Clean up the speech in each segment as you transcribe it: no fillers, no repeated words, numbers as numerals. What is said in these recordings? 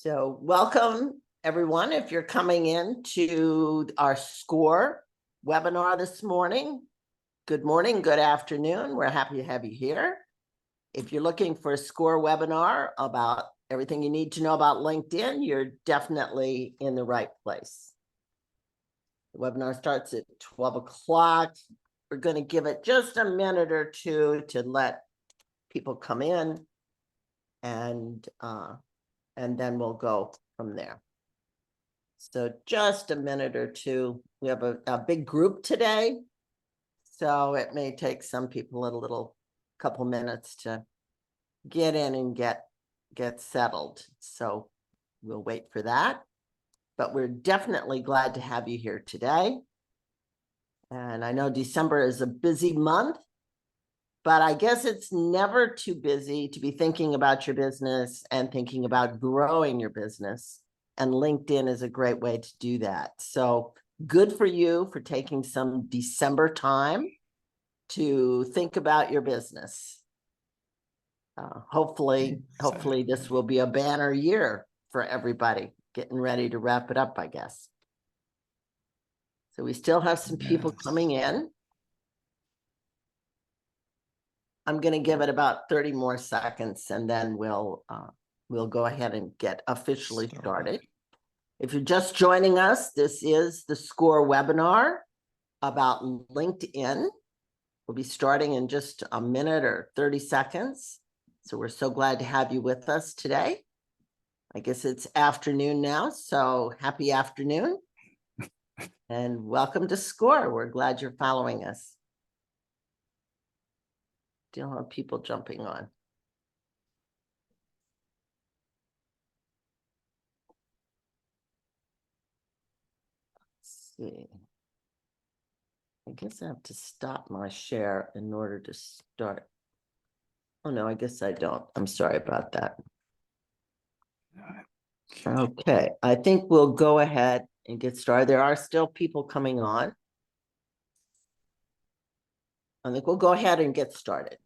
So welcome, everyone. If you're coming in to our SCORE webinar this morning, good morning, good afternoon. We're happy to have you here. If you're looking for a SCORE webinar about everything you need to know about LinkedIn, you're definitely in the right place. The webinar starts at 12 o'clock. We're going to give it just a minute or two to let people come in, and then we'll go from there. So just a minute or two. We have a big group today, so it may take some people a little couple minutes to get in and get settled. So we'll wait for that. But we're definitely glad to have you here today. And I know December is a busy month, but I guess it's never too busy to be thinking about your business and thinking about growing your business. And LinkedIn is a great way to do that. So good for you for taking some December time to think about your business. Hopefully this will be a banner year for everybody. Getting ready to wrap it up, I guess. So we still have some people coming in. I'm going to give it about 30 more seconds, and then we'll go ahead and get officially started. If you're just joining us, this is the SCORE webinar about LinkedIn. We'll be starting in just a minute or 30 seconds. So we're so glad to have you with us today. I guess it's afternoon now, so happy afternoon. And welcome to SCORE. We're glad you're following us. Still have people jumping on. Let's see. I guess I have to stop my share in order to start. Oh, no, I guess I don't. I'm sorry about that. Okay, I think we'll go ahead and get started. There are still people coming on. I think we'll go ahead and get started.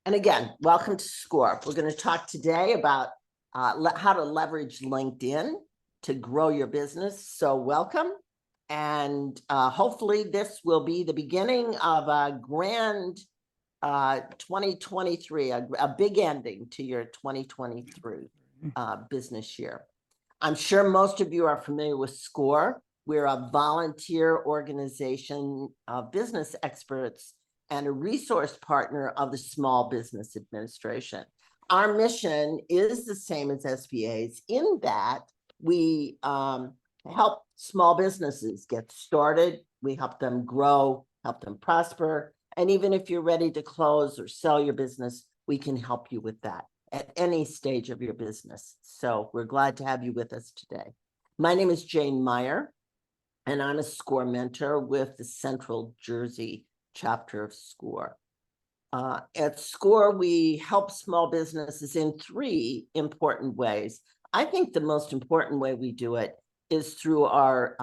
And again, welcome to SCORE. We're going to talk today about how to leverage LinkedIn to grow your business. So welcome. And hopefully this will be the beginning of a grand 2023, a big ending to your 2023 business year. I'm sure most of you are familiar with SCORE. We're a volunteer organization of business experts and a resource partner of the Small Business Administration. Our mission is the same as SBA's in that we help small businesses get started. We help them grow, help them prosper. And even if you're ready to close or sell your business, we can help you with that at any stage of your business. So we're glad to have you with us today. My name is Jane Meyer, and I'm a SCORE mentor with the Central Jersey chapter of SCORE. At SCORE, we help small businesses in three important ways. I think the most important way we do it is through our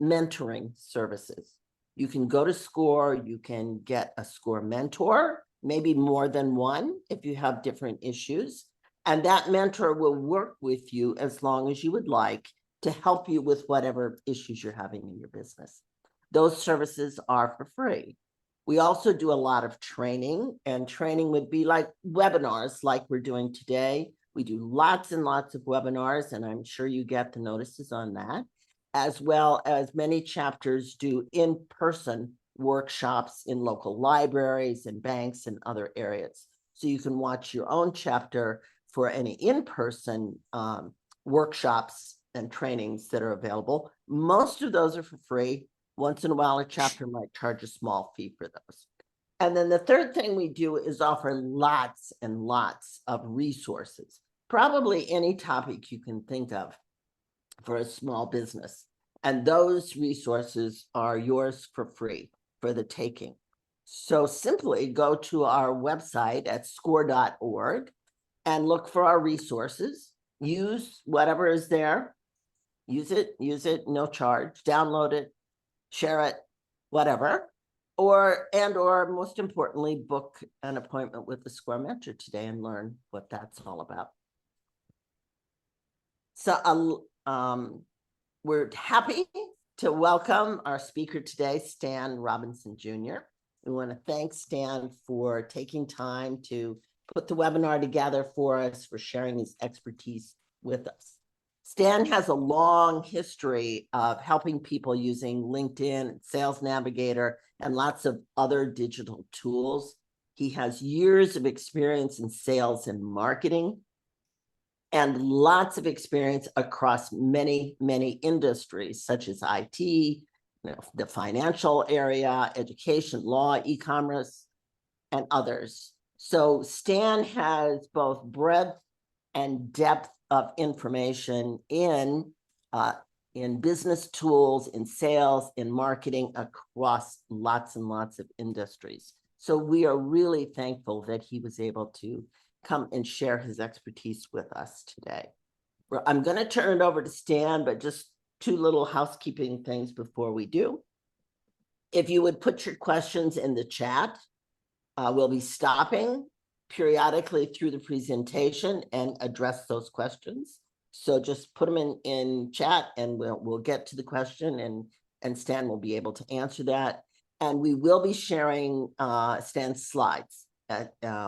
mentoring services. You can go to SCORE, you can get a SCORE mentor, maybe more than one if you have different issues. And that mentor will work with you as long as you would like to help you with whatever issues you're having in your business. Those services are for free. We also do a lot of training, and training would be like webinars like we're doing today. We do lots and lots of webinars, and I'm sure you get the notices on that, as well as many chapters do in-person workshops in local libraries and banks and other areas. So you can watch your own chapter for any in-person workshops and trainings that are available. Most of those are for free. Once in a while, a chapter might charge a small fee for those. And then the third thing we do is offer lots and lots of resources, probably any topic you can think of for a small business. And those resources are yours for free, for the taking. So simply go to our website at score.org and look for our resources. Use whatever is there. Use it, no charge. Download it, share it, whatever. or most importantly, book an appointment with the Score Mentor today and learn what that's all about. So we're happy to welcome our speaker today, Stan Robinson Jr. We want to thank Stan for taking time to put the webinar together for us, for sharing his expertise with us. Stan has a long history of helping people using LinkedIn, Sales Navigator, and lots of other digital tools. He has years of experience in sales and marketing, and lots of experience across many, many industries, such as IT, the financial area, education, law, e-commerce, and others. So Stan has both breadth and depth of information in business tools, in sales, in marketing, across lots and lots of industries. So we are really thankful that he was able to come and share his expertise with us today. I'm going to turn it over to Stan, but just two little housekeeping things before we do. If you would put your questions in the chat, we'll be stopping periodically through the presentation and address those questions. So just put them in chat and we'll get to the question, and Stan will be able to answer that. And we will be sharing Stan's slides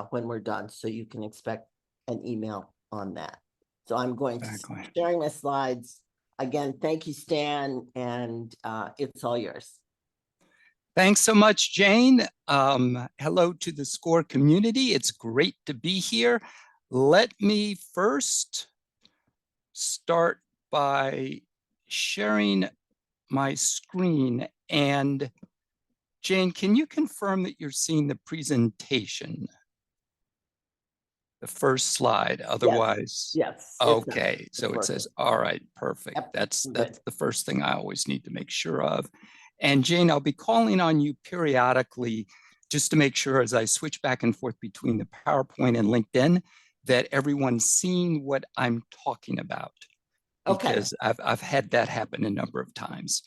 when we're done, so you can expect an email on that. So I'm going to sharing my slides. Again, thank you, Stan, and it's all yours. Thanks so much, Jane. Hello to the SCORE community. It's great to be here. Let me first start by sharing my screen. And Jane, can you confirm that you're seeing the presentation? The first slide, otherwise. Yes. Okay, so it says, all right, perfect. Yep. That's the first thing I always need to make sure of. And Jane, I'll be calling on you periodically just to make sure, as I switch back and forth between the PowerPoint and LinkedIn, that everyone's seeing what I'm talking about. Okay. Because I've had that happen a number of times.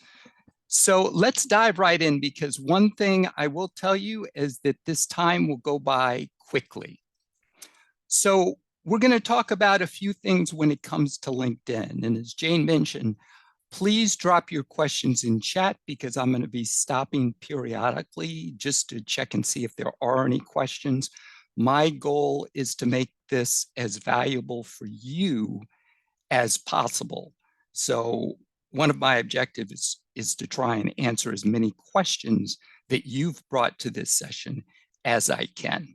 So let's dive right in, because one thing I will tell you is that this time will go by quickly. So we're going to talk about a few things when it comes to LinkedIn. And as Jane mentioned, please drop your questions in chat, because I'm going to be stopping periodically just to check and see if there are any questions. My goal is to make this as valuable for you as possible. So one of my objectives is to try and answer as many questions that you've brought to this session as I can.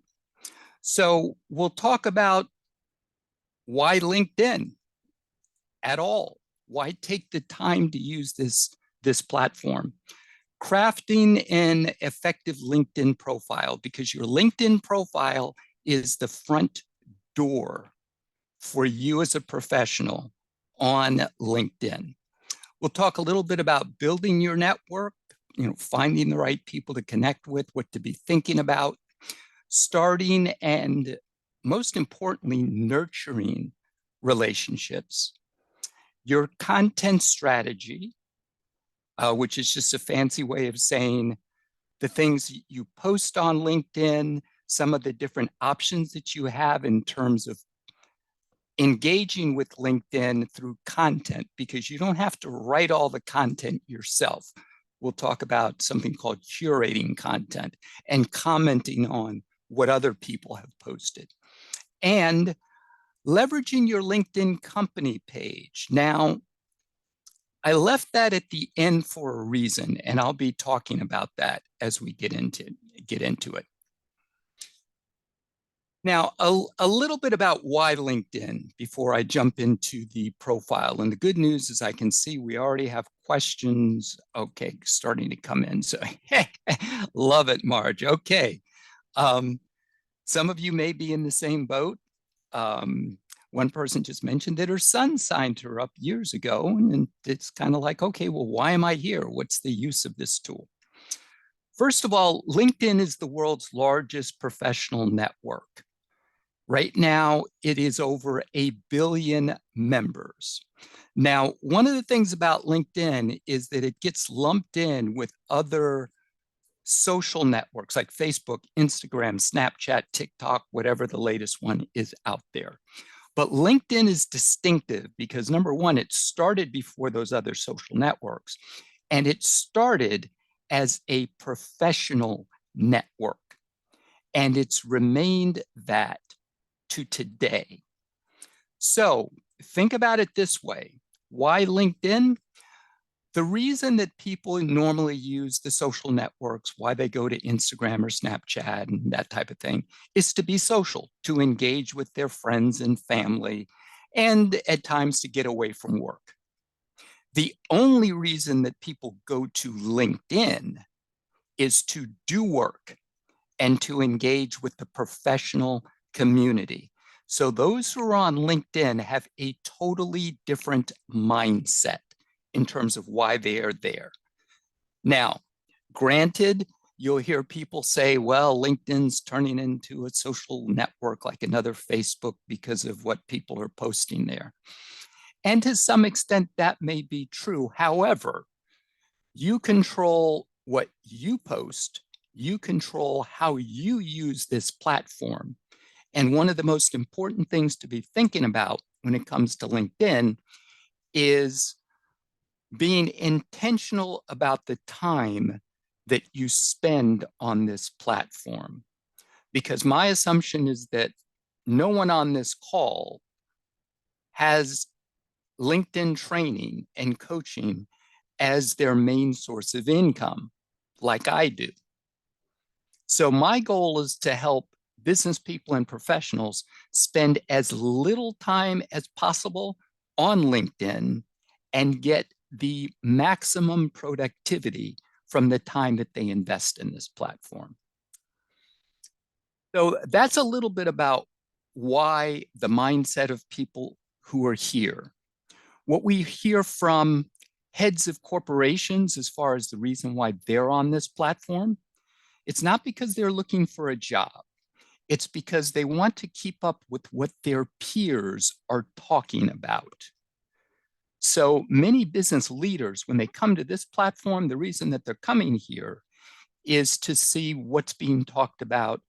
So we'll talk about why LinkedIn at all. Why take the time to use this platform? Crafting an effective LinkedIn profile, because your LinkedIn profile is the front door for you as a professional on LinkedIn. We'll talk a little bit about building your network, finding the right people to connect with, what to be thinking about, starting and most importantly, nurturing relationships, your content strategy, which is just a fancy way of saying the things you post on LinkedIn, some of the different options that you have in terms of engaging with LinkedIn through content, because you don't have to write all the content yourself. We'll talk about something called curating content and commenting on what other people have posted. And leveraging your LinkedIn company page. Now, I left that at the end for a reason, and I'll be talking about that as we get into it. Now, a little bit about why LinkedIn before I jump into the profile. And the good news is I can see we already have questions, okay, starting to come in. So love it, Marge. Okay. Some of you may be in the same boat. One person just mentioned that her son signed her up years ago, and it's kind of like, okay, well, why am I here? What's the use of this tool? First of all, LinkedIn is the world's largest professional network. Right now, it is over 1 billion members. Now, one of the things about LinkedIn is that it gets lumped in with other social networks like Facebook, Instagram, Snapchat, TikTok, whatever the latest one is out there. But LinkedIn is distinctive because number one, it started before those other social networks, and it started as a professional network, and it's remained that to today. So think about it this way. Why LinkedIn? The reason that people normally use the social networks, why they go to Instagram or Snapchat and that type of thing, is to be social, to engage with their friends and family, and at times to get away from work. The only reason that people go to LinkedIn is to do work and to engage with the professional community. So those who are on LinkedIn have a totally different mindset in terms of why they are there. Now, granted, you'll hear people say, well, LinkedIn's turning into a social network like another Facebook because of what people are posting there. And to some extent, that may be true. However, you control what you post, you control how you use this platform. And one of the most important things to be thinking about when it comes to LinkedIn is being intentional about the time that you spend on this platform. Because my assumption is that no one on this call has LinkedIn training and coaching as their main source of income, like I do. So my goal is to help business people and professionals spend as little time as possible on LinkedIn and get the maximum productivity from the time that they invest in this platform. So that's a little bit about why the mindset of people who are here. What we hear from heads of corporations as far as the reason why they're on this platform, it's not because they're looking for a job. It's because they want to keep up with what their peers are talking about. So many business leaders, when they come to this platform, the reason that they're coming here is to see what's being talked about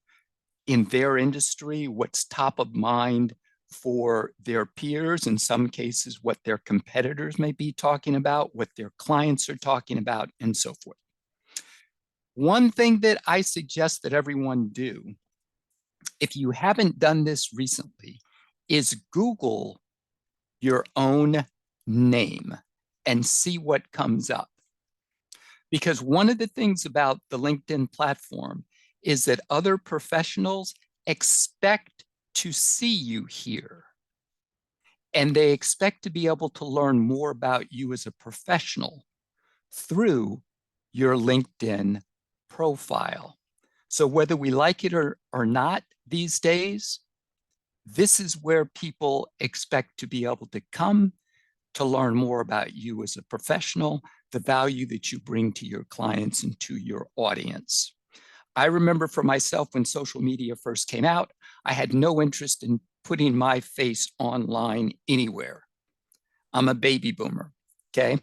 in their industry, what's top of mind for their peers, in some cases, what their competitors may be talking about, what their clients are talking about, and so forth. One thing that I suggest that everyone do, if you haven't done this recently, is Google your own name and see what comes up. Because one of the things about the LinkedIn platform is that other professionals expect to see you here. And they expect to be able to learn more about you as a professional through your LinkedIn profile. So whether we like it or not these days, this is where people expect to be able to come to learn more about you as a professional, the value that you bring to your clients and to your audience. I remember for myself when social media first came out, I had no interest in putting my face online anywhere. I'm a baby boomer, okay?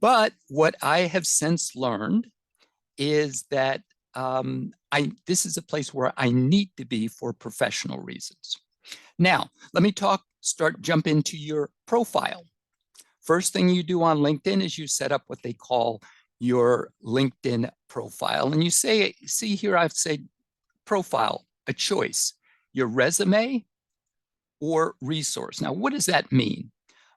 But what I have since learned is that this is a place where I need to be for professional reasons. Now, let me jump into your profile. First thing you do on LinkedIn is you set up what they call your LinkedIn profile. And you see here, I've said profile, a choice, your resume or resource. Now, what does that mean?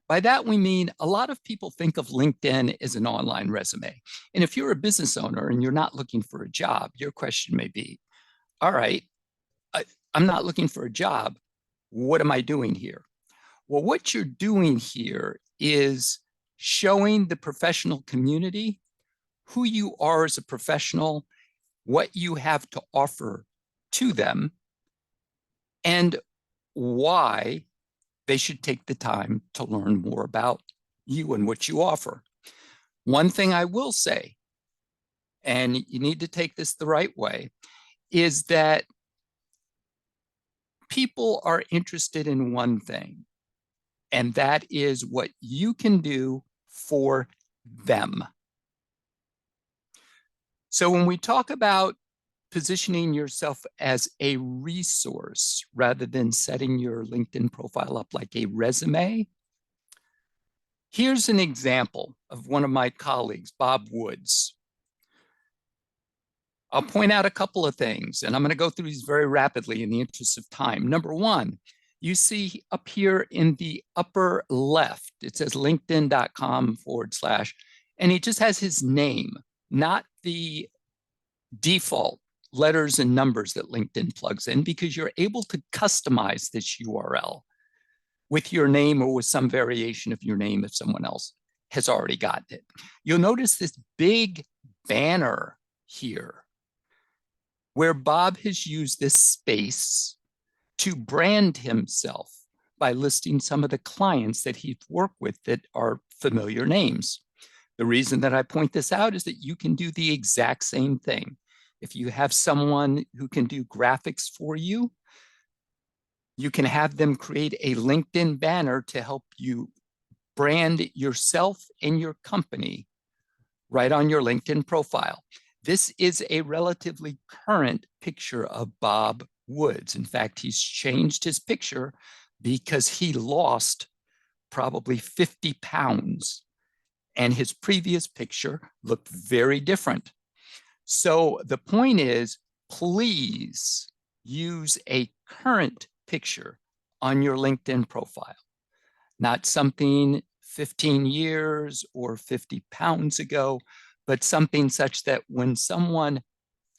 By that, we mean a lot of people think of LinkedIn as an online resume. And if you're a business owner and you're not looking for a job, your question may be, all right, I'm not looking for a job. What am I doing here? Well, what you're doing here is showing the professional community who you are as a professional, what you have to offer to them, and why they should take the time to learn more about you and what you offer. One thing I will say, and you need to take this the right way, is that people are interested in one thing, and that is what you can do for them. So when we talk about positioning yourself as a resource rather than setting your LinkedIn profile up like a resume, here's an example of one of my colleagues, Bob Woods. I'll point out a couple of things, and I'm going to go through these very rapidly in the interest of time. Number one, you see up here in the upper left, it says linkedin.com /, and he just has his name, not the default letters and numbers that LinkedIn plugs in, because you're able to customize this URL with your name or with some variation of your name if someone else has already gotten it. You'll notice this big banner here where Bob has used this space to brand himself by listing some of the clients that he's worked with that are familiar names. The reason that I point this out is that you can do the exact same thing. If you have someone who can do graphics for you, you can have them create a LinkedIn banner to help you brand yourself and your company right on your LinkedIn profile. This is a relatively current picture of Bob Woods. In fact, he's changed his picture because he lost probably 50 pounds, and his previous picture looked very different. So the point is, please use a current picture on your LinkedIn profile, not something 15 years or 50 pounds ago, but something such that when someone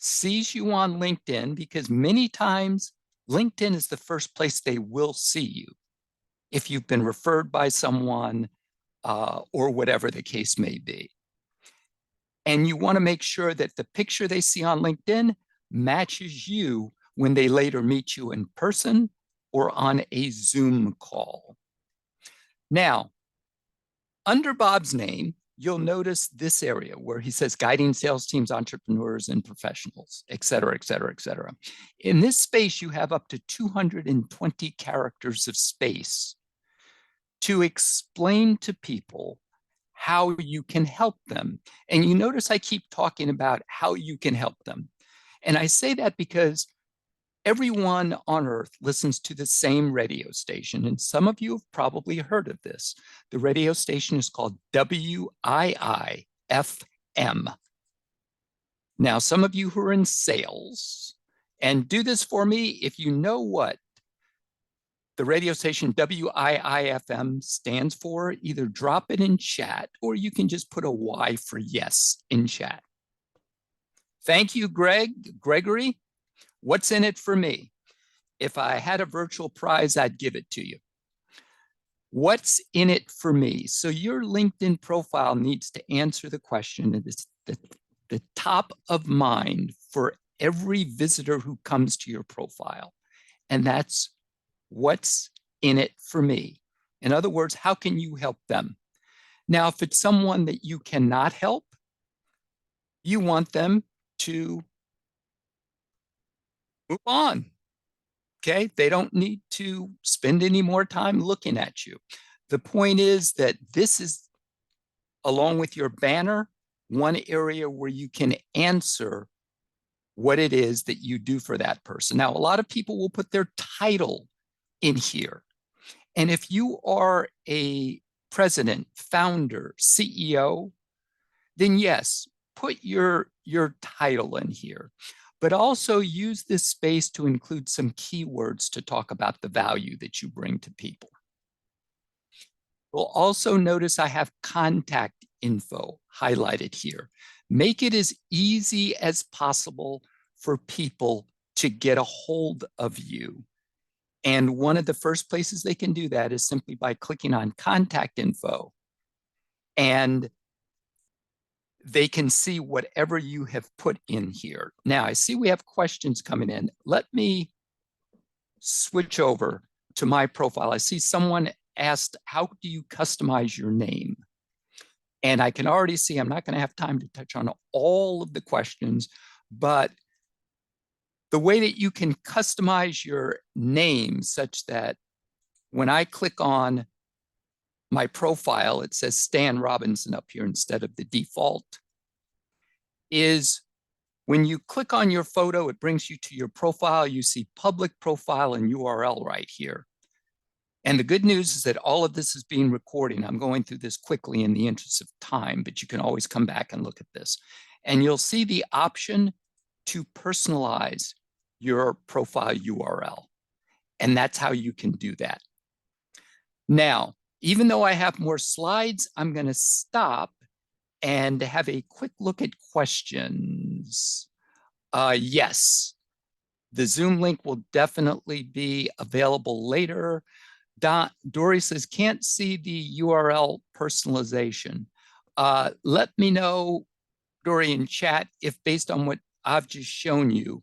sees you on LinkedIn, because many times LinkedIn is the first place they will see you if you've been referred by someone or whatever the case may be. And you want to make sure that the picture they see on LinkedIn matches you when they later meet you in person or on a Zoom call. Now, under Bob's name, you'll notice this area where he says guiding sales teams, entrepreneurs, and professionals, et cetera, et cetera, et cetera. In this space, you have up to 220 characters of space to explain to people how you can help them. And you notice I keep talking about how you can help them. And I say that because everyone on earth listens to the same radio station, and some of you have probably heard of this. The radio station is called WII-FM. Now, some of you who are in sales, and do this for me, if you know what the radio station WII-FM stands for, either drop it in chat, or you can just put a Y for yes in chat. Thank you, Gregory. What's in it for me? If I had a virtual prize, I'd give it to you. What's in it for me? So your LinkedIn profile needs to answer the question that is the top of mind for every visitor who comes to your profile. And that's what's in it for me. In other words, how can you help them? Now, if it's someone that you cannot help, you want them to move on. Okay, they don't need to spend any more time looking at you. The point is that this is, along with your banner, one area where you can answer what it is that you do for that person. Now, a lot of people will put their title in here. And if you are a president, founder, CEO, then yes, put your title in here. But also use this space to include some keywords to talk about the value that you bring to people. You'll also notice I have contact info highlighted here. Make it as easy as possible for people to get a hold of you. And one of the first places they can do that is simply by clicking on contact info. And they can see whatever you have put in here. Now, I see we have questions coming in. Let me switch over to my profile. I see someone asked, how do you customize your name? And I can already see, I'm not going to have time to touch on all of the questions, but the way that you can customize your name such that when I click on my profile, it says Stan Robinson up here instead of the default, is When you click on your photo, it brings you to your profile. You see public profile and URL right here. And the good news is that all of this is being recorded. I'm going through this quickly in the interest of time, but you can always come back and look at this. And you'll see the option to personalize your profile URL. And that's how you can do that. Now, even though I have more slides, I'm going to stop and have a quick look at questions. Yes, the Zoom link will definitely be available later. Dory says, can't see the URL personalization. Let me know, Dory, in chat, if based on what I've just shown you,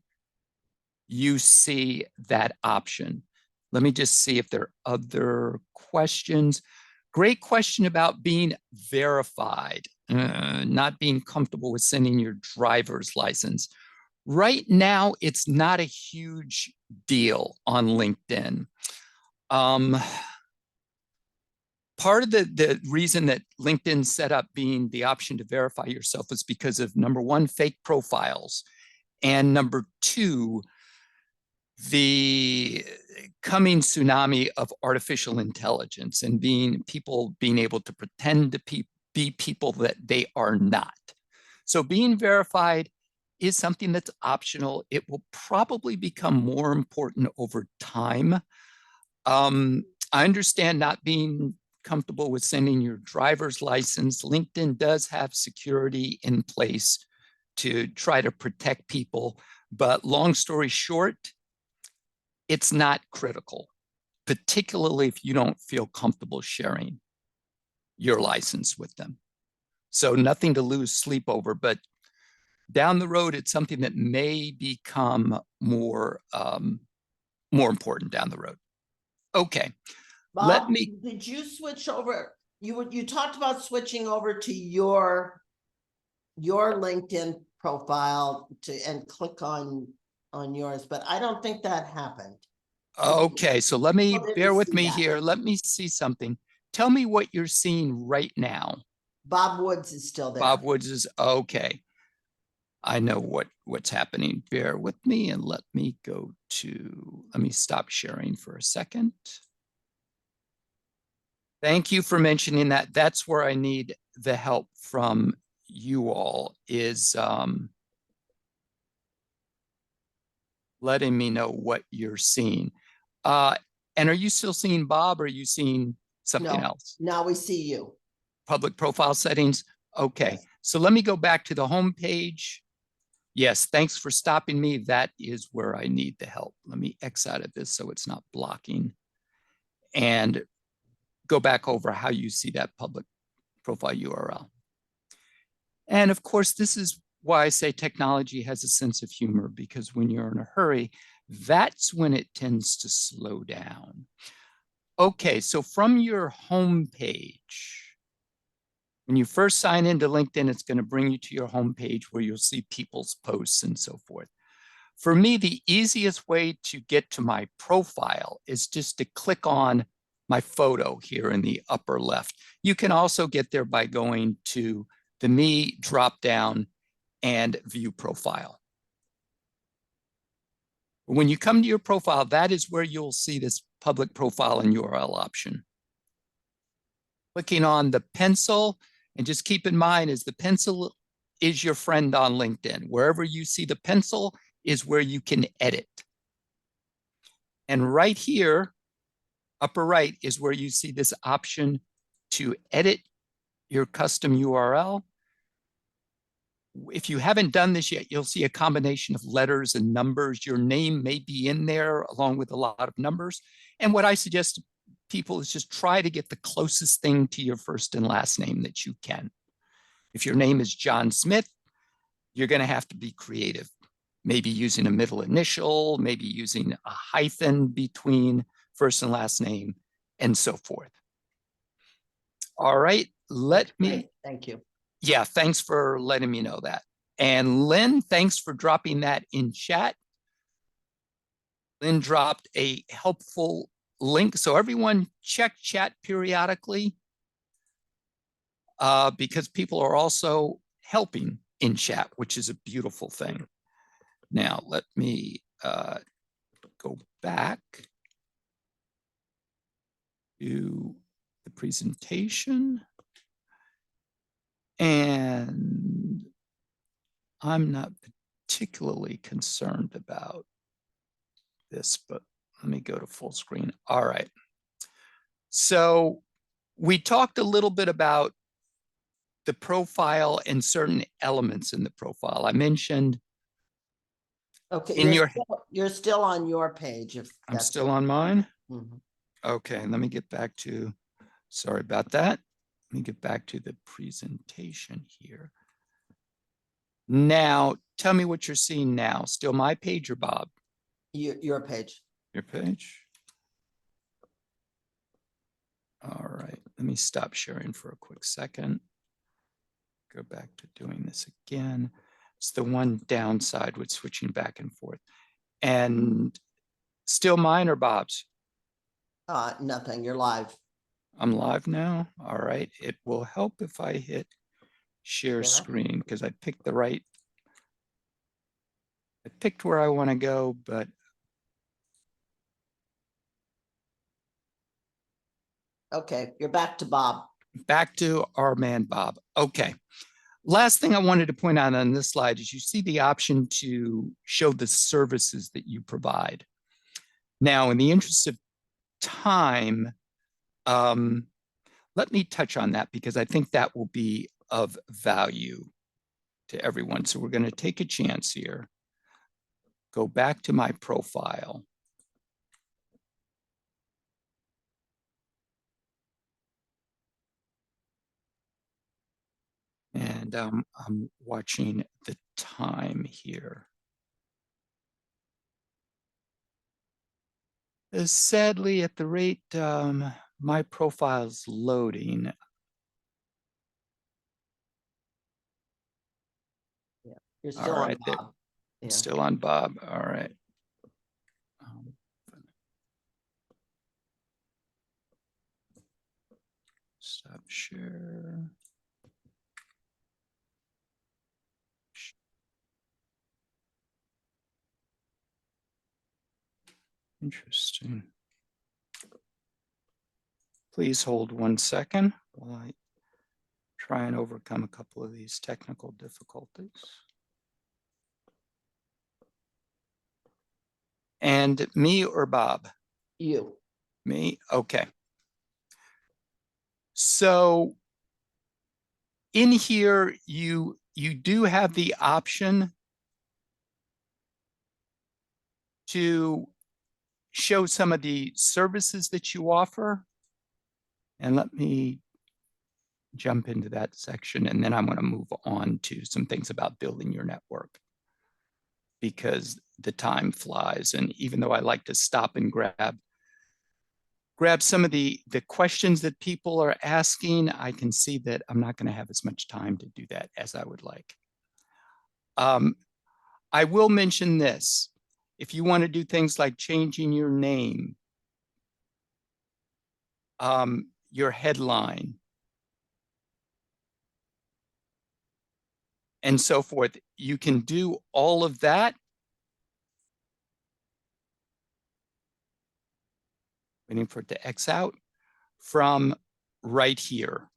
you see that option. Let me just see if there are other questions. Great question about being verified, not being comfortable with sending your driver's license. Right now, it's not a huge deal on LinkedIn. Part of the reason that LinkedIn set up being the option to verify yourself is because of, number one, fake profiles, and number two, the coming tsunami of artificial intelligence and people being able to pretend to be people that they are not. So being verified is something that's optional. It will probably become more important over time. I understand not being comfortable with sending your driver's license. LinkedIn does have security in place to try to protect people, but long story short, it's not critical, particularly if you don't feel comfortable sharing your license with them. So nothing to lose sleep over, but down the road, it's something that may become more important down the road. Okay, Bob, did you switch over? You talked about switching over to your LinkedIn profile and click on yours, but I don't think that happened. Okay, so let me bear with me that. here. Let me see something. Tell me what you're seeing right now. Bob Woods is still there. Bob Woods is okay. I know what's happening. Bear with me and let me stop sharing for a second. Thank you for mentioning that. That's where I need the help from you all, is letting me know what you're seeing. And are you still seeing Bob, or are you seeing something else? Now we see you. Public profile settings. Okay, Yes. So let me go back to the home page. Yes, thanks for stopping me. That is where I need the help. Let me X out of this so it's not blocking, and go back over how you see that public profile URL. And of course, this is why I say technology has a sense of humor, because when you're in a hurry, that's when it tends to slow down. Okay, so from your home page, when you first sign into LinkedIn, it's going to bring you to your home page where you'll see people's posts and so forth. For me, the easiest way to get to my profile is just to click on my photo here in the upper left. You can also get there by going to the Me drop-down and view profile. When you come to your profile, that is where you'll see this public profile and URL option. Clicking on the pencil, and just keep in mind, is the pencil is your friend on LinkedIn. Wherever you see the pencil is where you can edit. And right here, upper right, is where you see this option to edit your custom URL. If you haven't done this yet, you'll see a combination of letters and numbers. Your name may be in there along with a lot of numbers. And what I suggest to people is just try to get the closest thing to your first and last name that you can. If your name is John Smith, you're going to have to be creative. Maybe using a middle initial, maybe using a hyphen between first and last name, and so forth. All right, Thank you. Yeah, thanks for letting me know that. And Lynn, thanks for dropping that in chat. Lynn dropped a helpful link. So everyone check chat periodically, because people are also helping in chat, which is a beautiful thing. Now, let me go back to the presentation. And I'm not particularly concerned about this, but let me go to full screen. All right. So we talked a little bit about the profile and certain elements in the profile. I mentioned Okay, in your, you're still on your page. If I'm that's still what- on mine. Mhm. Okay, let me get back to, sorry about that. Let me get back to the presentation here. Now, tell me what you're seeing now. Still my page or Bob? Your page. Your page? All right, let me stop sharing for a quick second. Go back to doing this again. It's the one downside with switching back and forth. And still mine or Bob's? Nothing, you're live. I'm live now. All right, it will help if I hit share Yeah. screen because I picked the right, I picked where I want to go, but Okay, you're back to Bob. back to our man, Bob. Okay. Last thing I wanted to point out on this slide is you see the option to show the services that you provide. Now, in the interest of time, let me touch on that because I think that will be of value to everyone. So we're going to take a chance here. Go back to my profile. And I'm watching the time here. Sadly, at the rate my profile's loading, You're all still on right, Bob. Yeah. still on Bob. All right. Stop share. Interesting. Please hold 1 second while I try and overcome a couple of these technical difficulties. And me or Bob? You. Me? Okay. So in here, you do have the option to show some of the services that you offer. And let me jump into that section, and then I'm going to move on to some things about building your network because the time flies. And even though I like to stop and grab some of the questions that people are asking, I can see that I'm not going to have as much time to do that as I would like. I will mention this. If you want to do things like changing your name, your headline, and so forth, you can do all of that. Waiting for it to X out from right here.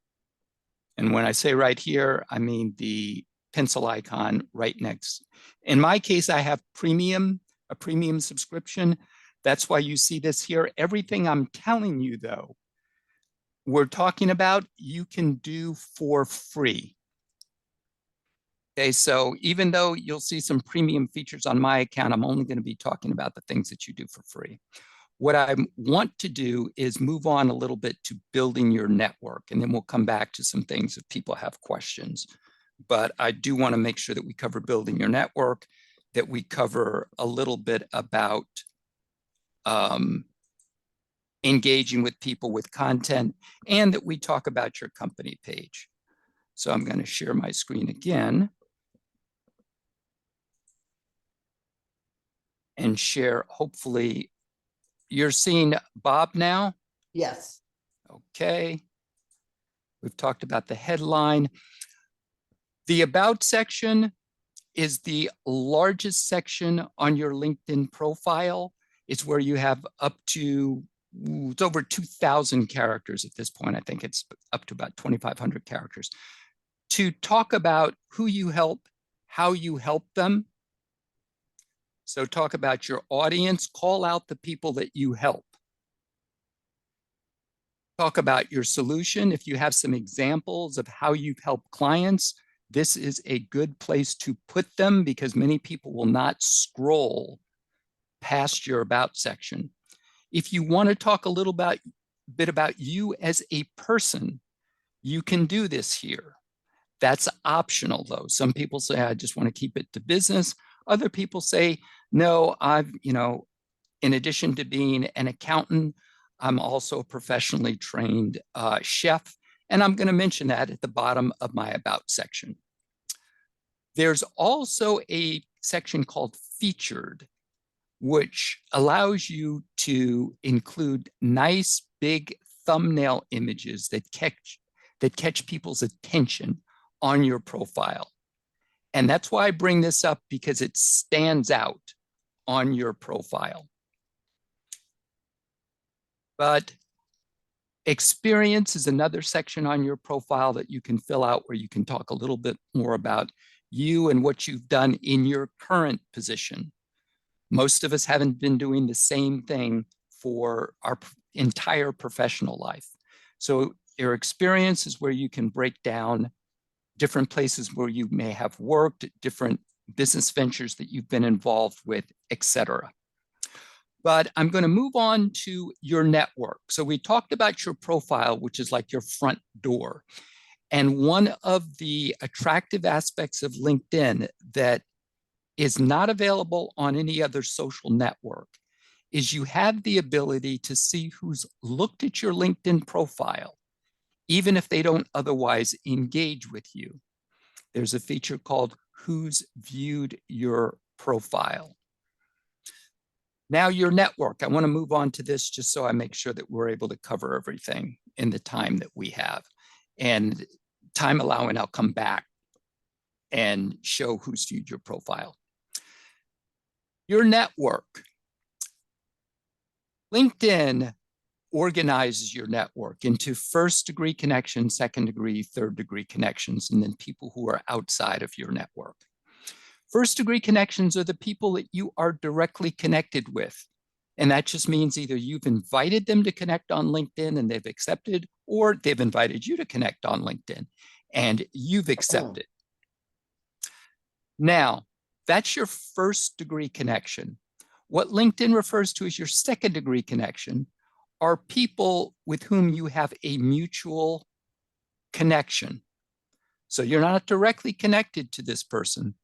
And when I say right here, I mean the pencil icon right next. In my case, I have a premium subscription. That's why you see this here. Everything I'm telling you, though, we're talking about, you can do for free. Okay, so even though you'll see some premium features on my account, I'm only going to be talking about the things that you do for free. What I want to do is move on a little bit to building your network, and then we'll come back to some things if people have questions. But I do want to make sure that we cover building your network, that we cover a little bit about engaging with people with content, and that we talk about your company page. So I'm going to share my screen again and share, hopefully, you're seeing Bob now? Yes. Okay. We've talked about the headline. The about section, is the largest section on your LinkedIn profile. It's where you have up to, it's over 2,000 characters at this point. I think it's up to about 2,500 characters to talk about who you help, how you help them. So talk about your audience, call out the people that you help. Talk about your solution. If you have some examples of how you've helped clients, this is a good place to put them because many people will not scroll past your about section. If you want to talk a little bit about you as a person, you can do this here. That's optional though. Some people say, I just want to keep it to business. Other people say, no, in addition to being an accountant, I'm also a professionally trained chef. And I'm going to mention that at the bottom of my about section. There's also a section called featured, which allows you to include nice big thumbnail images that catch people's attention on your profile. And that's why I bring this up, because it stands out on your profile. But experience is another section on your profile that you can fill out where you can talk a little bit more about you and what you've done in your current position. Most of us haven't been doing the same thing for our entire professional life. So your experience is where you can break down different places where you may have worked, different business ventures that you've been involved with, etc. But I'm going to move on to your network. So we talked about your profile, which is like your front door. And one of the attractive aspects of LinkedIn that is not available on any other social network is you have the ability to see who's looked at your LinkedIn profile, even if they don't otherwise engage with you. There's a feature called Who's Viewed Your Profile. Now your network, I want to move on to this just so I make sure that we're able to cover everything in the time that we have. And time allowing, I'll come back and show who's viewed your profile. Your network. LinkedIn organizes your network into first-degree connections, second-degree, third-degree connections, and then people who are outside of your network. First-degree connections are the people that you are directly connected with. And that just means either you've invited them to connect on LinkedIn and they've accepted, or they've invited you to connect on LinkedIn and you've accepted. Now, that's your first-degree connection. What LinkedIn refers to as your second-degree connection are people with whom you have a mutual connection. So you're not directly connected to this person,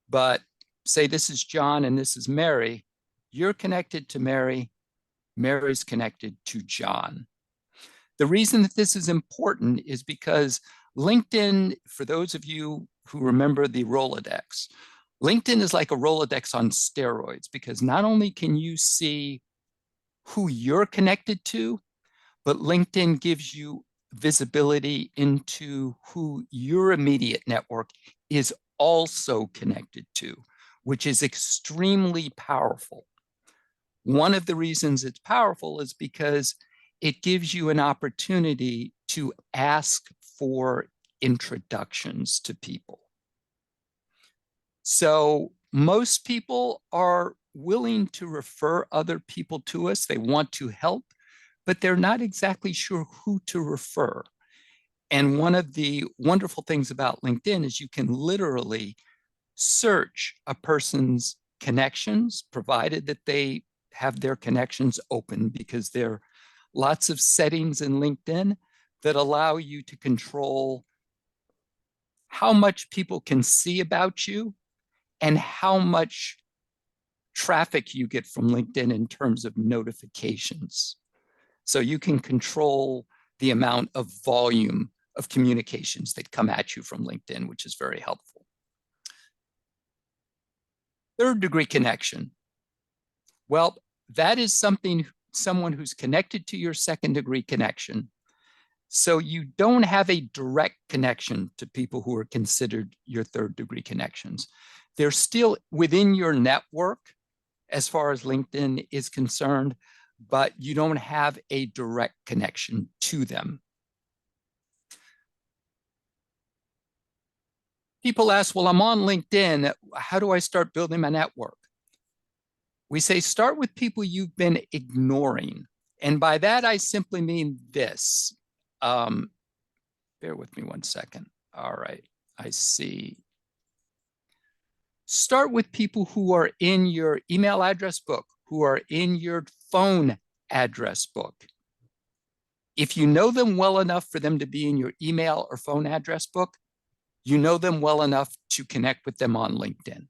but say this is John and this is Mary. You're connected to Mary, Mary's connected to John. The reason that this is important is because LinkedIn, for those of you who remember the Rolodex, LinkedIn is like a Rolodex on steroids, because not only can you see who you're connected to, but LinkedIn gives you visibility into who your immediate network is also connected to, which is extremely powerful. One of the reasons it's powerful is because it gives you an opportunity to ask for introductions to people. So most people are willing to refer other people to us. They want to help, but they're not exactly sure who to refer. And one of the wonderful things about LinkedIn is you can literally search a person's connections, provided that they have their connections open, because there are lots of settings in LinkedIn that allow you to control how much people can see about you and how much traffic you get from LinkedIn in terms of notifications. So you can control the amount of volume of communications that come at you from LinkedIn, which is very helpful. Third-degree connection. Well, that is someone who's connected to your second-degree connection. So you don't have a direct connection to people who are considered your third degree connections. They're still within your network as far as LinkedIn is concerned, but you don't have a direct connection to them. People ask, well, I'm on LinkedIn. How do I start building my network? We say start with people you've been ignoring. And by that, I simply mean this. Bear with me 1 second. All right, I see. Start with people who are in your email address book, who are in your phone address book. If you know them well enough for them to be in your email or phone address book, you know them well enough to connect with them on LinkedIn.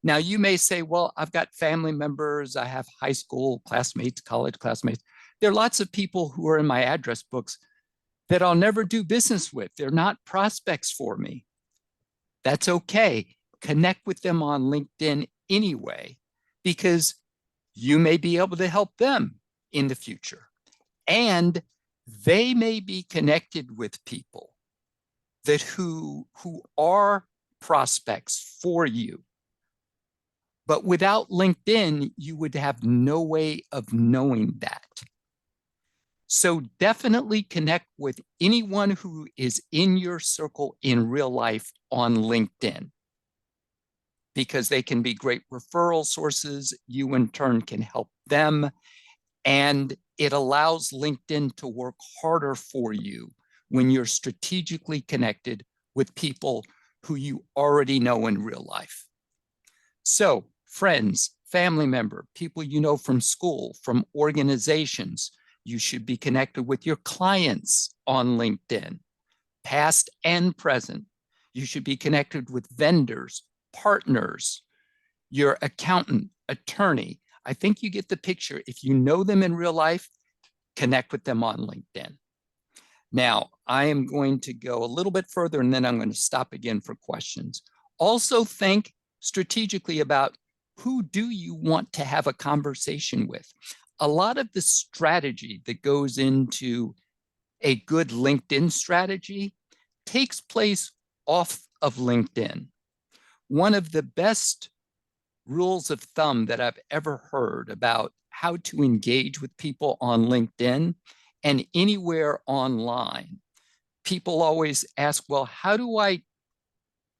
Now, you may say, well, I've got family members, I have high school classmates, college classmates. There are lots of people who are in my address books that I'll never do business with. They're not prospects for me. That's okay. Connect with them on LinkedIn anyway, because you may be able to help them in the future. And they may be connected with people that who are prospects for you. But without LinkedIn, you would have no way of knowing that. So definitely connect with anyone who is in your circle in real life on LinkedIn, because they can be great referral sources. You in turn can help them. And it allows LinkedIn to work harder for you when you're strategically connected with people who you already know in real life. So friends, family member, people you know from school, from organizations, you should be connected with your clients on LinkedIn, past and present. You should be connected with vendors, partners, your accountant, attorney. I think you get the picture. If you know them in real life, connect with them on LinkedIn. Now, I am going to go a little bit further and then I'm going to stop again for questions. Also think strategically about who do you want to have a conversation with. A lot of the strategy that goes into a good LinkedIn strategy takes place off of LinkedIn. One of the best rules of thumb that I've ever heard about how to engage with people on LinkedIn and anywhere online, people always ask, well, how do I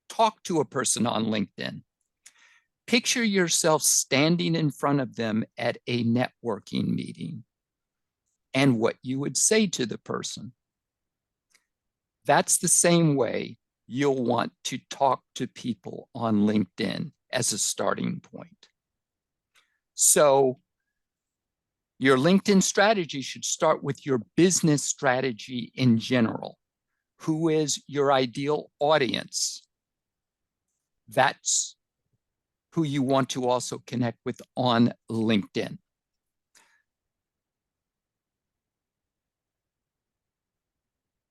talk to a person on LinkedIn? Picture yourself standing in front of them at a networking meeting and what you would say to the person. That's the same way you'll want to talk to people on LinkedIn as a starting point. So your LinkedIn strategy should start with your business strategy in general. Who is your ideal audience? That's who you want to also connect with on LinkedIn.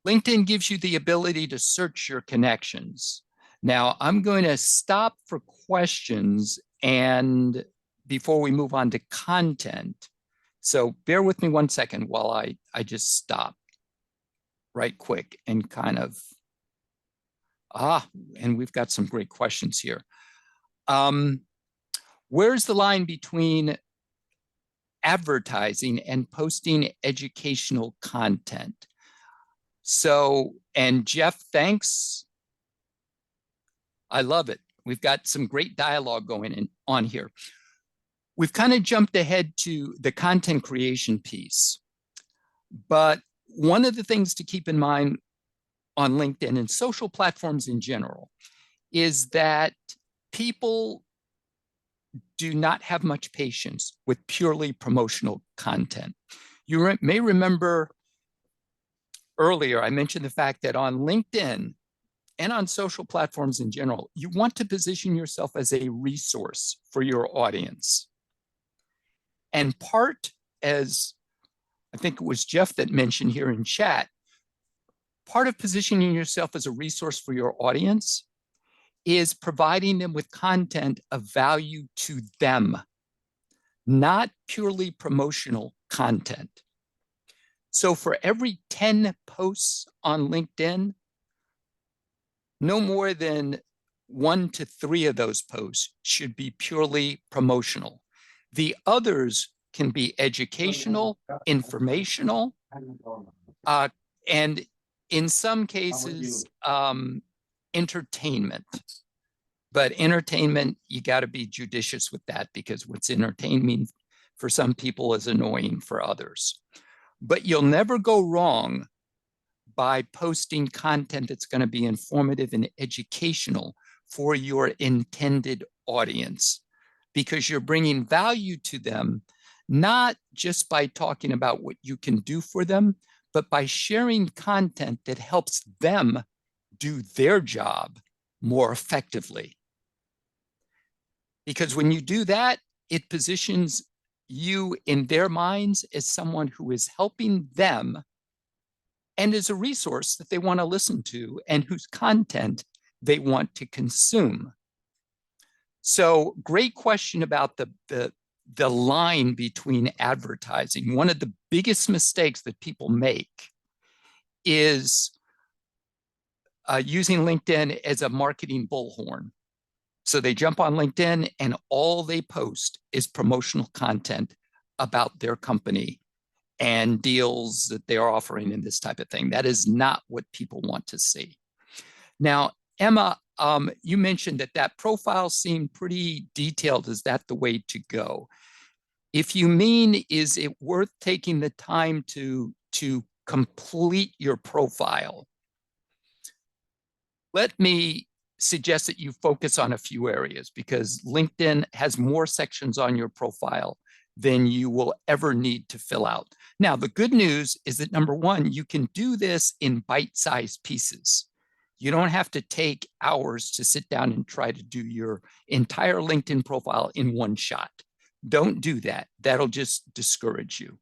LinkedIn gives you the ability to search your connections. Now, I'm going to stop for questions and before we move on to content. So bear with me 1 second while I just stop right quick and kind of, and we've got some great questions here. Where's the line between advertising and posting educational content? So, and Jeff, thanks. I love it. We've got some great dialogue going on here. We've kind of jumped ahead to the content creation piece, but one of the things to keep in mind on LinkedIn and social platforms in general is that people do not have much patience with purely promotional content. You may remember earlier, I mentioned the fact that on LinkedIn and on social platforms in general, you want to position yourself as a resource for your audience. And part, as I think it was Jeff that mentioned here in chat, part of positioning yourself as a resource for your audience is providing them with content of value to them, not purely promotional content. So for every 10 posts on LinkedIn, no more than 1 to 3 of those posts should be purely promotional. The others can be educational, informational, and in some cases, entertainment. But entertainment, you got to be judicious with that, because what's entertaining for some people is annoying for others. But you'll never go wrong by posting content that's going to be informative and educational for your intended audience, because you're bringing value to them, not just by talking about what you can do for them, but by sharing content that helps them do their job more effectively. Because when you do that, it positions you in their minds as someone who is helping them and is a resource that they want to listen to and whose content they want to consume. So great question about the line between advertising. One of the biggest mistakes that people make is using LinkedIn as a marketing bullhorn. So they jump on LinkedIn and all they post is promotional content about their company and deals that they are offering and this type of thing. That is not what people want to see. Now, Emma, you mentioned that profile seemed pretty detailed. Is that the way to go? If you mean, is it worth taking the time to complete your profile? Let me suggest that you focus on a few areas, because LinkedIn has more sections on your profile than you will ever need to fill out. Now, the good news is that number one, you can do this in bite-sized pieces. You don't have to take hours to sit down and try to do your entire LinkedIn profile in one shot. Don't do that. That'll just discourage you.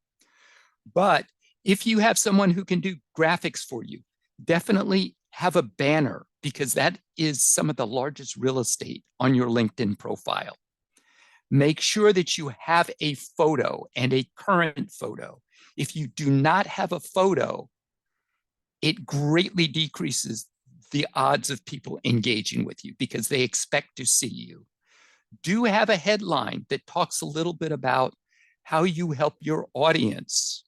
But if you have someone who can do graphics for you, definitely have a banner, because that is some of the largest real estate on your LinkedIn profile. Make sure that you have a photo, and a current photo. If you do not have a photo, it greatly decreases the odds of people engaging with you, because they expect to see you. Do have a headline that talks a little bit about how you help your audience.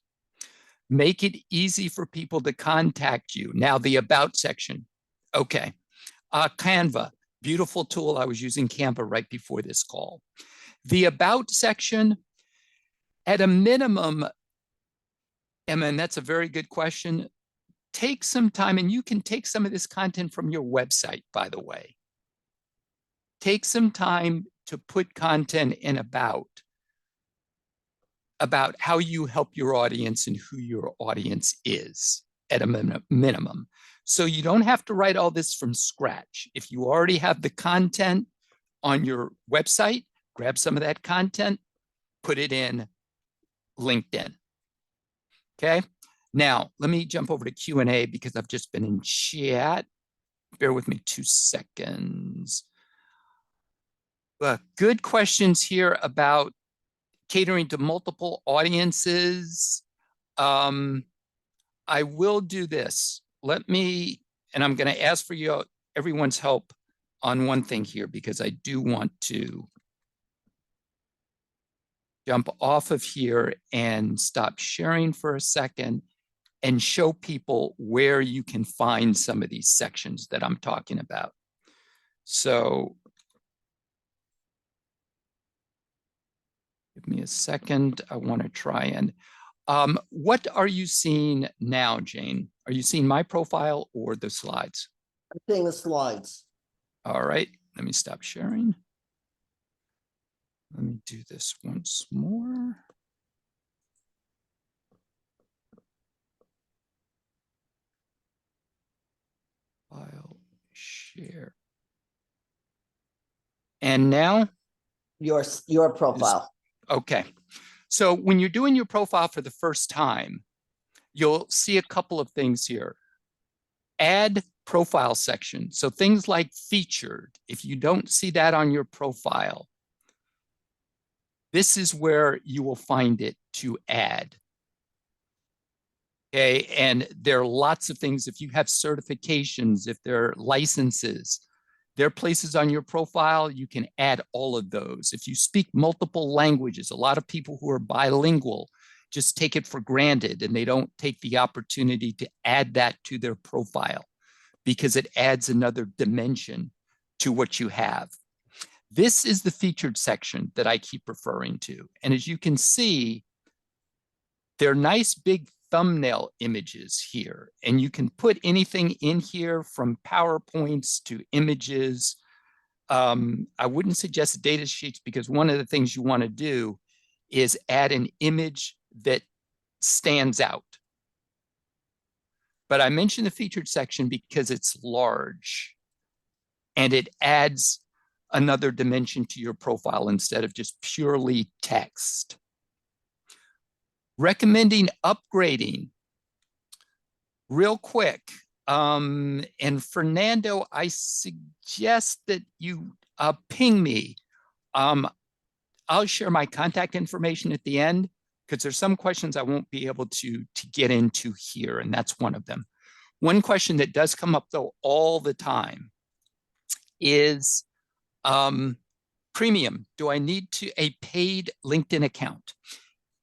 Make it easy for people to contact you. Now, the About section. Okay. Canva, beautiful tool. I was using Canva right before this call. The About section, at a minimum, Emma, and that's a very good question. Take some time, and you can take some of this content from your website, by the way. Take some time to put content in about how you help your audience and who your audience is at a minimum. So you don't have to write all this from scratch. If you already have the content on your website, grab some of that content, put it in LinkedIn. Okay. Now, let me jump over to Q&A, because I've just been in chat. Bear with me 2 seconds. Good questions here about catering to multiple audiences. I will do this. Let me, and I'm going to ask for everyone's help on one thing here, because I do want to jump off of here and stop sharing for a second and show people where you can find some of these sections that I'm talking about. So give me a second. I want to try and, what are you seeing now, Jane? Are you seeing my profile or the slides? I'm seeing the slides. All right, let me stop sharing. Let me do this once more. File, share. And now? Your profile. Okay. So when you're doing your profile for the first time, you'll see a couple of things here. Add profile section. So things like featured, if you don't see that on your profile, this is where you will find it to add. Okay, and there are lots of things. If you have certifications, if there are licenses, there are places on your profile you can add all of those. If you speak multiple languages, a lot of people who are bilingual just take it for granted and they don't take the opportunity to add that to their profile because it adds another dimension to what you have. This is the featured section that I keep referring to. And as you can see, they're nice big thumbnail images here, and you can put anything in here from PowerPoints to images. I wouldn't suggest data sheets because one of the things you want to do is add an image that stands out. But I mentioned the featured section because it's large and it adds another dimension to your profile instead of just purely text. Recommending upgrading real quick. And Fernando, I suggest that you ping me. I'll share my contact information at the end because there's some questions I won't be able to get into here, and that's one of them. One question that does come up though all the time is premium. Do I need a paid LinkedIn account?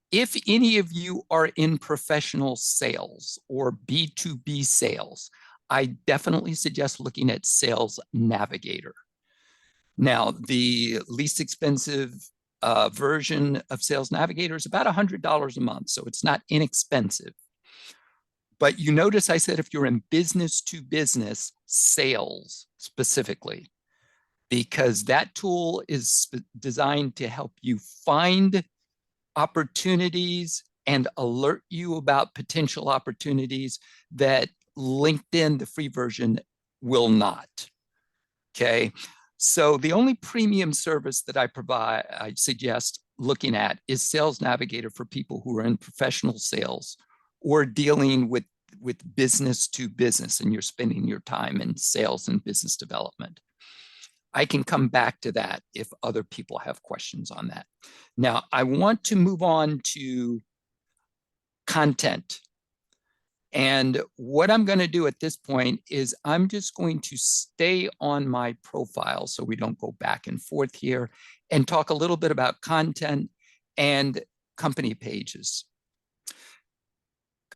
If any of you are in professional sales or B2B sales, I definitely suggest looking at Sales Navigator. Now, the least expensive version of Sales Navigator is about $100 a month, so it's not inexpensive. But you notice I said if you're in business to business sales specifically, because that tool is designed to help you find opportunities and alert you about potential opportunities that LinkedIn, the free version, will not. Okay, so the only premium service that I suggest looking at is Sales Navigator for people who are in professional sales or dealing with business to business and you're spending your time in sales and business development. I can come back to that if other people have questions on that. Now, I want to move on to content. And what I'm going to do at this point is I'm just going to stay on my profile so we don't go back and forth here and talk a little bit about content and company pages.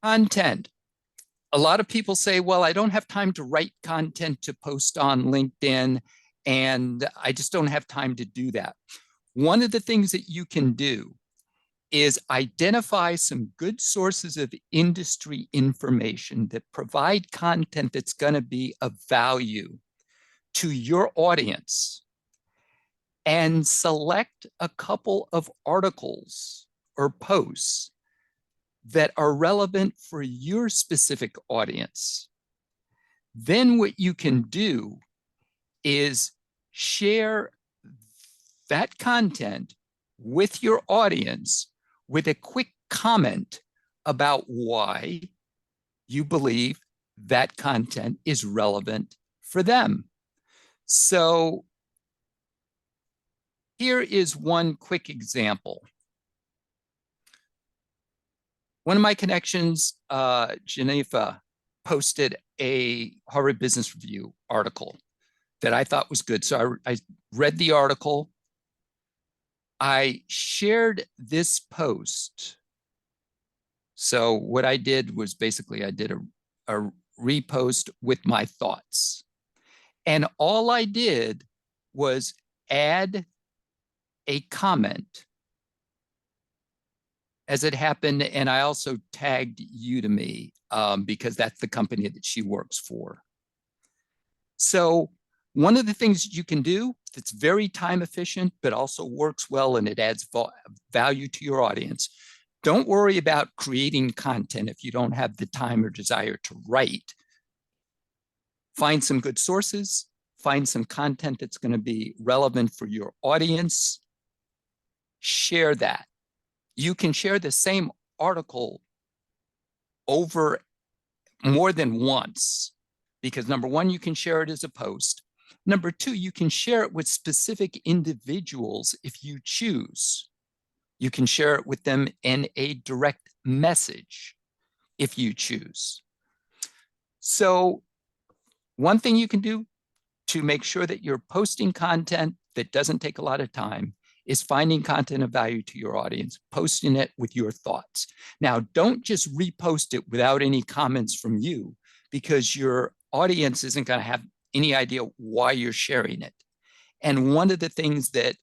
Content. A lot of people say, well, I don't have time to write content to post on LinkedIn, and I just don't have time to do that. One of the things that you can do is identify some good sources of industry information that provide content that's going to be of value to your audience, and select a couple of articles or posts that are relevant for your specific audience. Then what you can do is share that content with your audience with a quick comment about why you believe that content is relevant for them. So here is one quick example. One of my connections, Genefa, posted a Harvard Business Review article that I thought was good. So I read the article. I shared this post. So what I did was basically I did a repost with my thoughts. And all I did was add a comment as it happened. And I also tagged Udemy because that's the company that she works for. So one of the things you can do that's very time efficient, but also works well and it adds value to your audience. Don't worry about creating content if you don't have the time or desire to write. Find some good sources, find some content that's going to be relevant for your audience. Share that. You can share the same article over more than once because number one, you can share it as a post. Number two, you can share it with specific individuals if you choose. You can share it with them in a direct message. if you choose. So one thing you can do to make sure that you're posting content that doesn't take a lot of time is finding content of value to your audience, posting it with your thoughts. Now, don't just repost it without any comments from you, because your audience isn't going to have any idea why you're sharing it. And one of the things that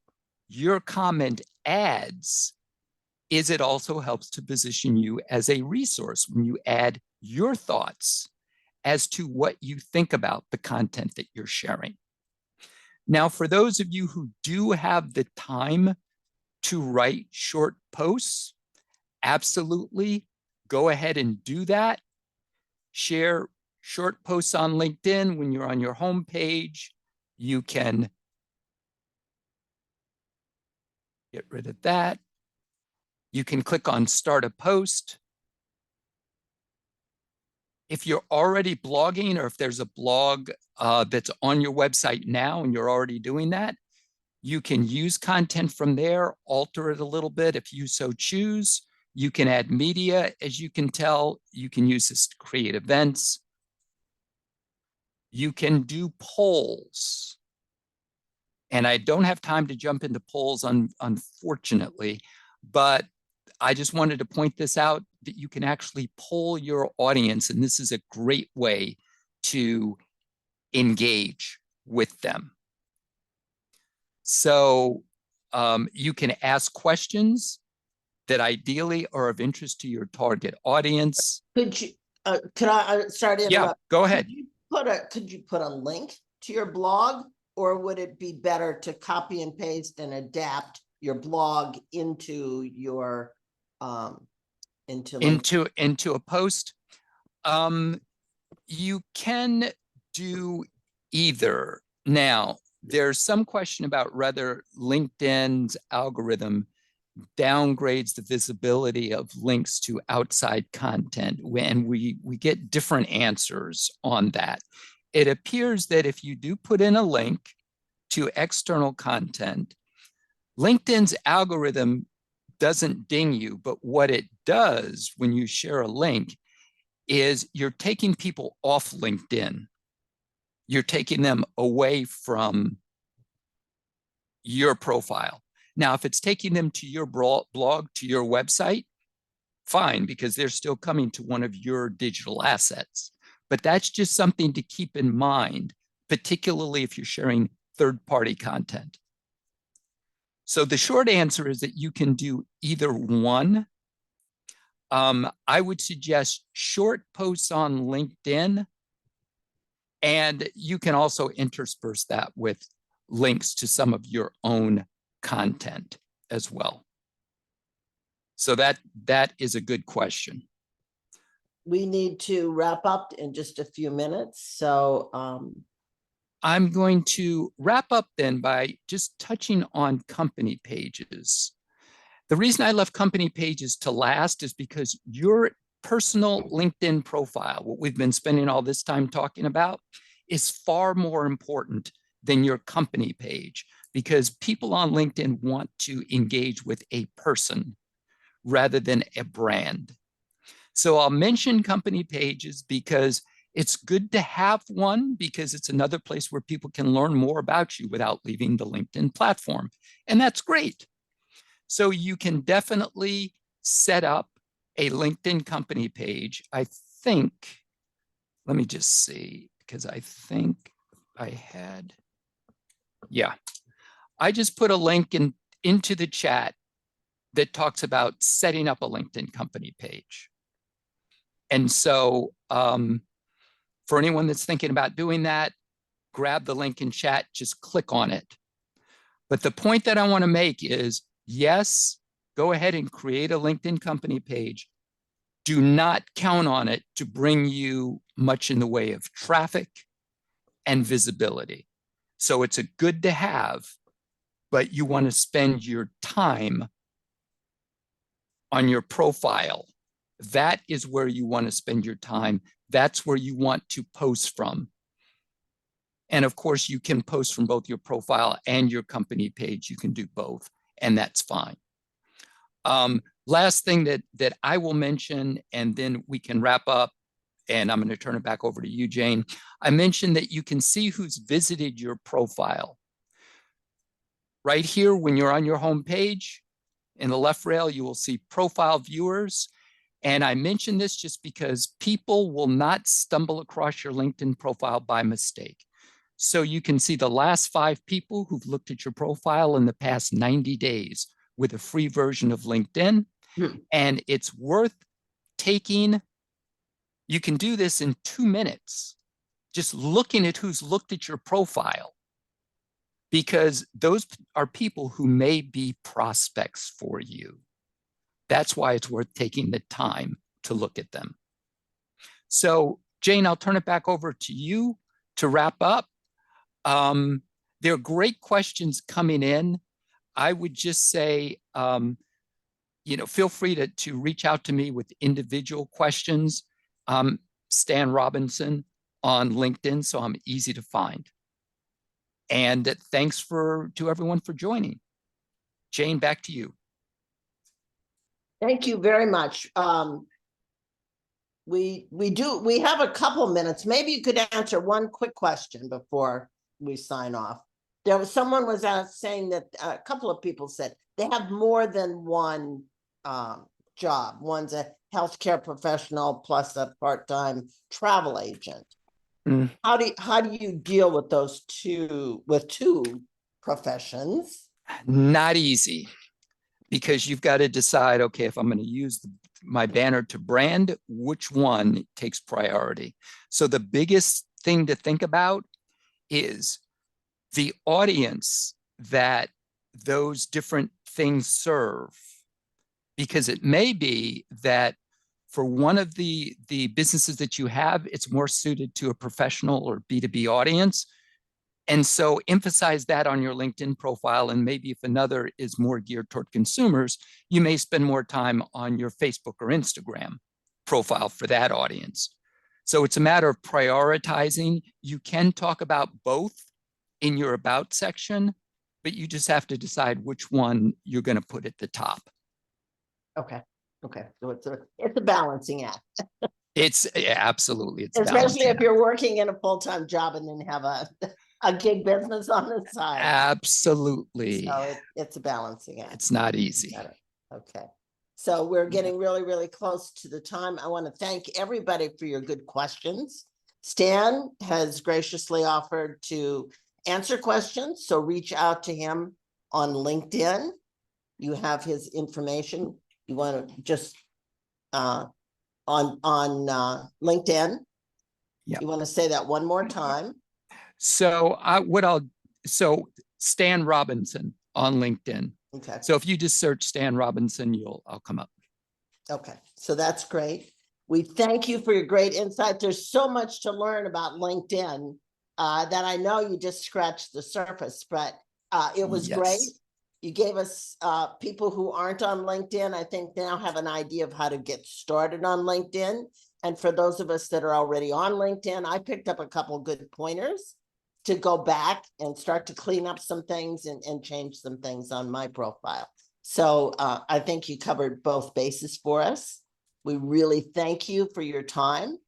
your comment adds is it also helps to position you as a resource when you add your thoughts as to what you think about the content that you're sharing. Now, for those of you who do have the time to write short posts, absolutely go ahead and do that. Share short posts on LinkedIn when you're on your homepage. You can get rid of that. You can click on Start a Post. If you're already blogging, or if there's a blog that's on your website now and you're already doing that, you can use content from there, alter it a little bit if you so choose. You can add media, as you can tell. You can use this to create events. You can do polls. And I don't have time to jump into polls, unfortunately, but I just wanted to point this out, that you can actually poll your audience, and this is a great way to engage with them. So you can ask questions that ideally are of interest to your target audience. Could you, sorry to interrupt. Yeah, go ahead. Could you put a link to your blog, or would it be better to copy and paste and adapt your blog into your into a post? You can do either. Now, there's some question about whether LinkedIn's algorithm downgrades the visibility of links to outside content, and we get different answers on that. It appears that if you do put in a link to external content, LinkedIn's algorithm doesn't ding you, but what it does when you share a link is you're taking people off LinkedIn. You're taking them away from your profile. Now, if it's taking them to your blog, to your website, fine, because they're still coming to one of your digital assets. But that's just something to keep in mind, particularly if you're sharing third-party content. So the short answer is that you can do either one. I would suggest short posts on LinkedIn, and you can also intersperse that with links to some of your own content as well. So that is a good question. We need to wrap up in just a few minutes. So I'm going to wrap up then by just touching on company pages. The reason I left company pages to last is because your personal LinkedIn profile, what we've been spending all this time talking about, is far more important than your company page, because people on LinkedIn want to engage with a person rather than a brand. So I'll mention company pages because it's good to have one, because it's another place where people can learn more about you without leaving the LinkedIn platform. And that's great. So you can definitely set up a LinkedIn company page. I think, let me just see, because I think I had, yeah. I just put a link into the chat that talks about setting up a LinkedIn company page. And so for anyone that's thinking about doing that, grab the link in chat, just click on it. But the point that I want to make is, yes, go ahead and create a LinkedIn company page. Do not count on it to bring you much in the way of traffic and visibility. So it's a good to have, but you want to spend your time on your profile. That is where you want to spend your time. That's where you want to post from. And of course, you can post from both your profile and your company page. You can do both, and that's fine. Last thing that I will mention, and then we can wrap up, and I'm going to turn it back over to you, Jane. I mentioned that you can see who's visited your profile. Right here, when you're on your home page, in the left rail, you will see profile viewers. And I mention this just because people will not stumble across your LinkedIn profile by mistake. So you can see the last 5 people who've looked at your profile in the past 90 days with a free version of LinkedIn. And it's worth taking. You can do this in 2 minutes, just looking at who's looked at your profile, because those are people who may be prospects for you. That's why it's worth taking the time to look at them. So, Jane, I'll turn it back over to you to wrap up. There are great questions coming in. I would just say, feel free to reach out to me with individual questions. Stan Robinson on LinkedIn, so I'm easy to find. And thanks to everyone for joining. Jane, back to you. Thank you very much. We have a couple minutes. Maybe you could answer one quick question before we sign off. Someone was saying that a couple of people said they have more than one job. One's a healthcare professional plus a part-time travel agent. How do you deal with those two professions? Not easy, because you've got to decide, okay, if I'm going to use my banner to brand, which one takes priority? So the biggest thing to think about is the audience that those different things serve, because it may be that for one of the businesses that you have, it's more suited to a professional or B2B audience. And so emphasize that on your LinkedIn profile. And maybe if another is more geared toward consumers, you may spend more time on your Facebook or Instagram profile for that audience. So it's a matter of prioritizing. You can talk about both in your about section, but you just have to decide which one you're going to put at the top. Okay. So it's a balancing act. Absolutely. It's especially if you're working in a full-time job and then have a gig business on the side. Absolutely. So it's a balancing act. It's not easy. Okay. So we're getting really, really close to the time. I want to thank everybody for your good questions. Stan has graciously offered to answer questions, so reach out to him on LinkedIn. You have his information. You want to just on LinkedIn. Yep. You want to say that one more time? So Stan Robinson on LinkedIn. Okay. So if you just search Stan Robinson, I'll come up. Okay. So that's great. We thank you for your great insight. There's so much to learn about LinkedIn that I know you just scratched the surface, but it was great. You gave us people who aren't on LinkedIn, I think now have an idea of how to get started on LinkedIn. And for those of us that are already on LinkedIn, I picked up a couple good pointers to go back and start to clean up some things and change some things on my profile. So I think you covered both bases for us. We really thank you for your time.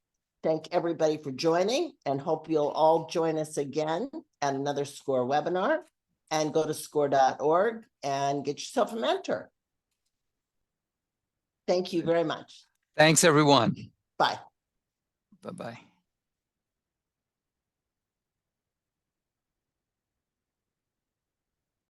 Thank everybody for joining, and hope you'll all join us again at another SCORE webinar. And go to score.org and get yourself a mentor. Thank you very much. Thanks, everyone. Bye. Bye-bye.